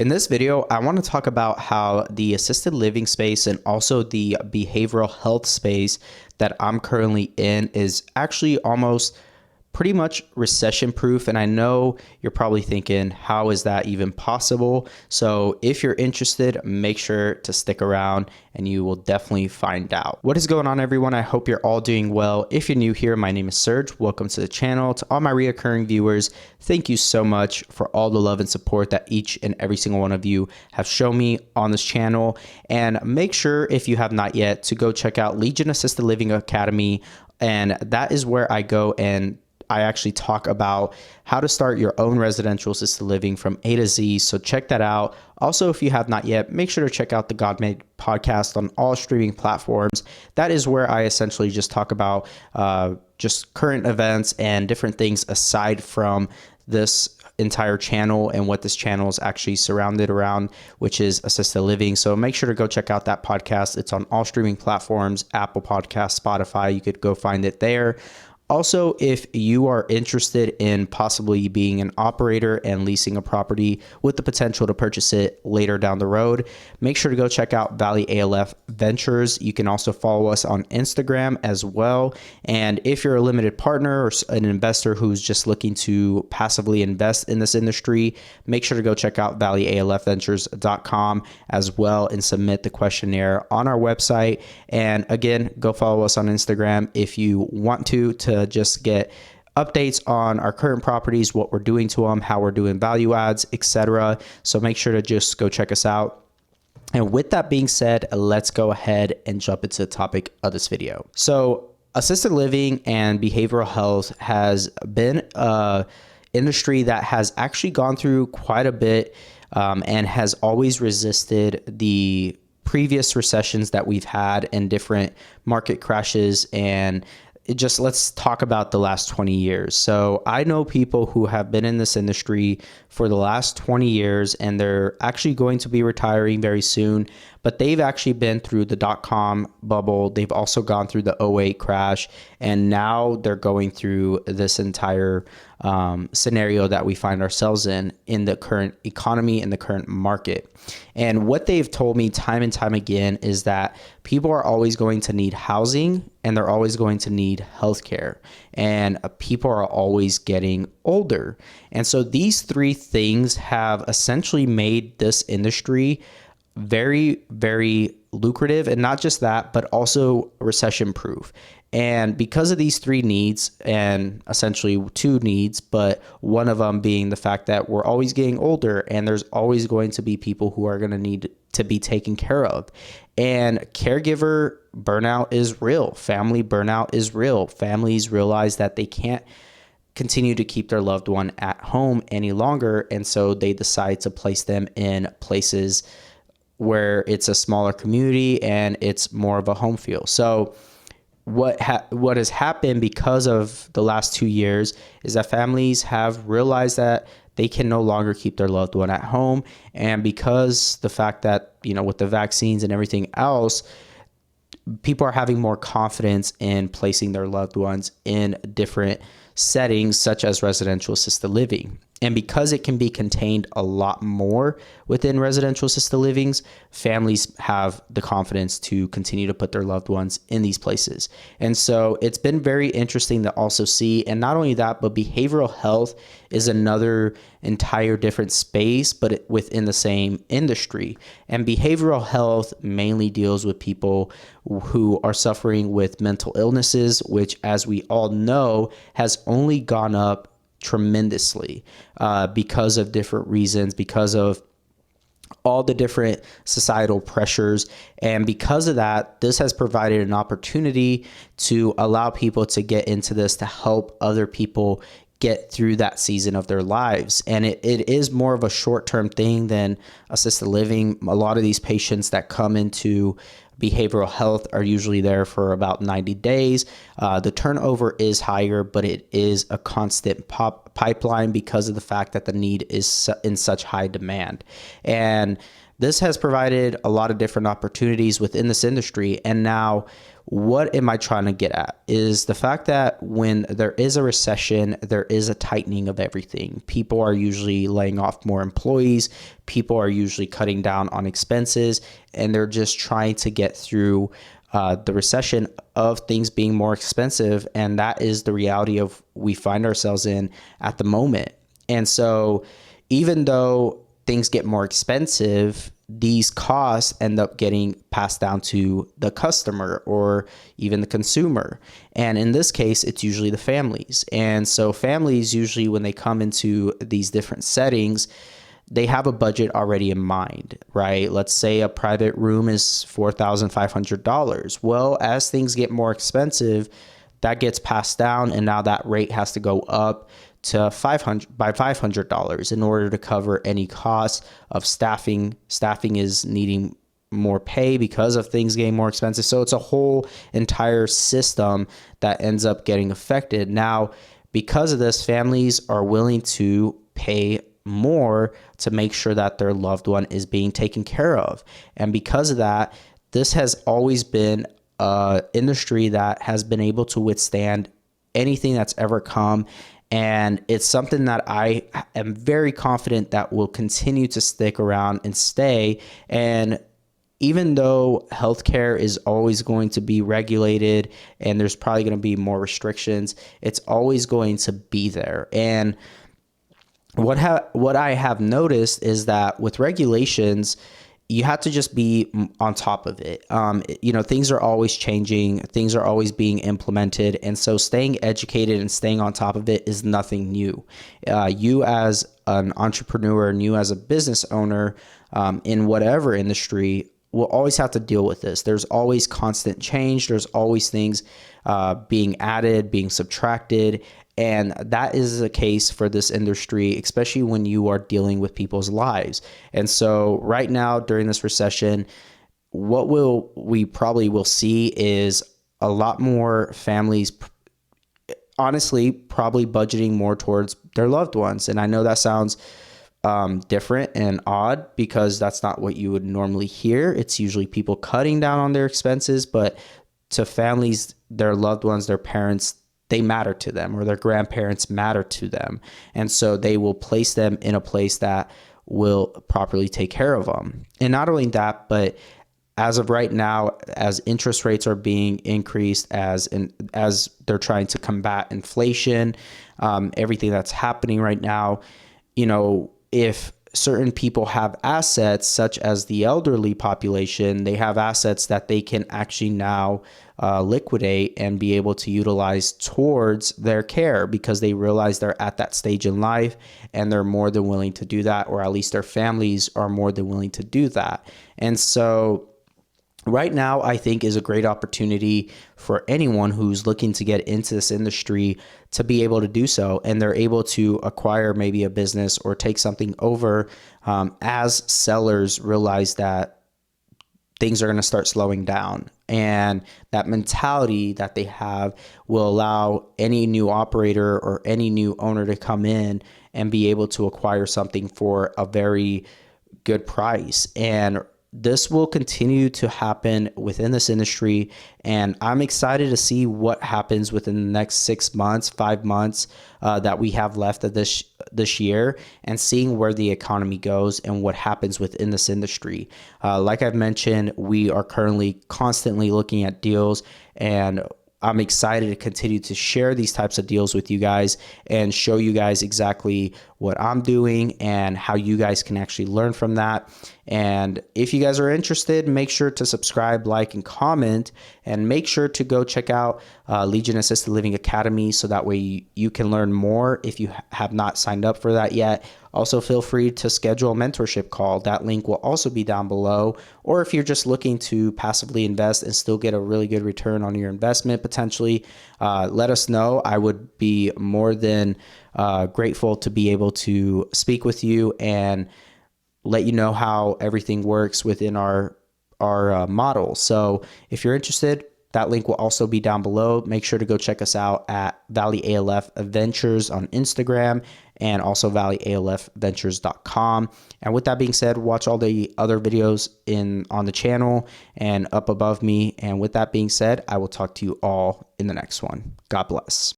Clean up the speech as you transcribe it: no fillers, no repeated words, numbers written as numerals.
In this video, I want to talk about how the assisted living space and also the behavioral health space that I'm currently in is actually almost pretty much recession proof. And I know you're probably thinking, how is that even possible? So if you're interested, make sure to stick around and you will definitely find out. What is going on, everyone? I hope you're all doing well. If you're new here, my name is Serg. Welcome to the channel. To all my reoccurring viewers, thank you so much for all the love and support that each and every single one of you have shown me on this channel. And make sure, if you have not yet, to go check out Legion Assisted Living Academy. And that is where I go and I actually talk about how to start your own residential assisted living from A to Z. So check that out. Also, if you have not yet, make sure to check out the God Made podcast on all streaming platforms. That is where I essentially just talk about just current events and different things aside from this entire channel and what this channel is actually surrounded around, which is assisted living. So make sure to go check out that podcast. It's on all streaming platforms, Apple Podcasts, Spotify. You could go find it there. Also, if you are interested in possibly being an operator and leasing a property with the potential to purchase it later down the road, make sure to go check out Valley ALF Ventures. You can also follow us on Instagram as well. And if you're a limited partner or an investor who's just looking to passively invest in this industry, make sure to go check out valleyalfventures.com as well and submit the questionnaire on our website. And again, go follow us on Instagram if you want to just get updates on our current properties, what we're doing to them, how we're doing value adds, etc. So make sure to just go check us out. And with that being said, let's go ahead and jump into the topic of this video. So assisted living and behavioral health has been an industry that has actually gone through quite a bit and has always resisted the previous recessions that we've had and different market crashes. And let's talk about the last 20 years. So I know people who have been in this industry for the last 20 years, and they're actually going to be retiring very soon, but they've actually been through the dot-com bubble. They've also gone through the '08 crash, and now they're going through this entire scenario that we find ourselves in the current economy and the current market. And what they've told me time and time again is that people are always going to need housing and they're always going to need healthcare, and people are always getting older. And so these three things have essentially made this industry very, very lucrative. And not just that, but also recession proof. And because of these three needs, and essentially two needs, but one of them being the fact that we're always getting older and there's always going to be people who are going to need to be taken care of. And caregiver burnout is real. Family burnout is real. Families realize that they can't continue to keep their loved one at home any longer. And so they decide to place them in places where it's a smaller community and it's more of a home feel. So what has happened because of the last 2 years is that families have realized that they can no longer keep their loved one at home. And because the fact that, with the vaccines and everything else, people are having more confidence in placing their loved ones in different settings, such as residential assisted living. And because it can be contained a lot more within residential assisted livings, families have the confidence to continue to put their loved ones in these places. And so it's been very interesting to also see. And not only that, but behavioral health is another entire different space, but within the same industry. And behavioral health mainly deals with people who are suffering with mental illnesses, which, as we all know, has only gone up tremendously because of different reasons, because of all the different societal pressures. And because of that, this has provided an opportunity to allow people to get into this to help other people get through that season of their lives. And it is more of a short-term thing than assisted living. A lot of these patients that come into behavioral health are usually there for about 90 days. The turnover is higher, but it is a constant pipeline because of the fact that the need is in such high demand. And this has provided a lot of different opportunities within this industry. And now, what am I trying to get at is the fact that when there is a recession, there is a tightening of everything. People are usually laying off more employees. People are usually cutting down on expenses, and they're just trying to get through the recession of things being more expensive. And that is the reality of we find ourselves in at the moment. And so even though things get more expensive, these costs end up getting passed down to the customer or even the consumer. And in this case, it's usually the families. And so families usually, when they come into these different settings, they have a budget already in mind, right? Let's say a private room is $4,500. Well, as things get more expensive, that gets passed down, and now that rate has to go up to $500 in order to cover any costs of staffing. Staffing is needing more pay because of things getting more expensive. So it's a whole entire system that ends up getting affected. Now, because of this, families are willing to pay more to make sure that their loved one is being taken care of. And because of that, this has always been an industry that has been able to withstand anything that's ever come. And it's something that I am very confident that will continue to stick around and stay. And even though healthcare is always going to be regulated and there's probably going to be more restrictions, it's always going to be there. And what I have noticed is that with regulations, you have to just be on top of it. Things are always changing, things are always being implemented. And so staying educated and staying on top of it is nothing new. You as an entrepreneur and you as a business owner in whatever industry will always have to deal with this. There's always constant change. There's always things being added, being subtracted. And that is the case for this industry, especially when you are dealing with people's lives. And so right now during this recession, what we probably will see is a lot more families, honestly, probably budgeting more towards their loved ones. And I know that sounds different and odd because that's not what you would normally hear. It's usually people cutting down on their expenses, but to families, their loved ones, their parents, they matter to them, or their grandparents matter to them. And so they will place them in a place that will properly take care of them. And not only that, but as of right now, as interest rates are being increased, as they're trying to combat inflation, everything that's happening right now, if certain people have assets, such as the elderly population, they have assets that they can actually now liquidate and be able to utilize towards their care because they realize they're at that stage in life and they're more than willing to do that, or at least their families are more than willing to do that. And so right now, I think is a great opportunity for anyone who's looking to get into this industry to be able to do so. And they're able to acquire maybe a business or take something over as sellers realize that things are going to start slowing down. And that mentality that they have will allow any new operator or any new owner to come in and be able to acquire something for a very good price. And this will continue to happen within this industry, and I'm excited to see what happens within the next 6 months, 5 months that we have left of this year, and seeing where the economy goes and what happens within this industry. Like I've mentioned, we are currently constantly looking at deals, and I'm excited to continue to share these types of deals with you guys and show you guys exactly what I'm doing and how you guys can actually learn from that. And if you guys are interested, make sure to subscribe, like, and comment, and make sure to go check out Legion Assisted Living Academy so that way you can learn more if you have not signed up for that yet. Also, feel free to schedule a mentorship call. That link will also be down below. Or if you're just looking to passively invest and still get a really good return on your investment potentially, let us know. I would be more than grateful to be able to speak with you and let you know how everything works within our model. So if you're interested, That link will also be down below. Make sure to go check us out at Valley ALF Adventures on Instagram and also valleyalfventures.com. And with that being said, watch all the other videos on the channel and up above me. And with that being said, I will talk to you all in the next one. God bless.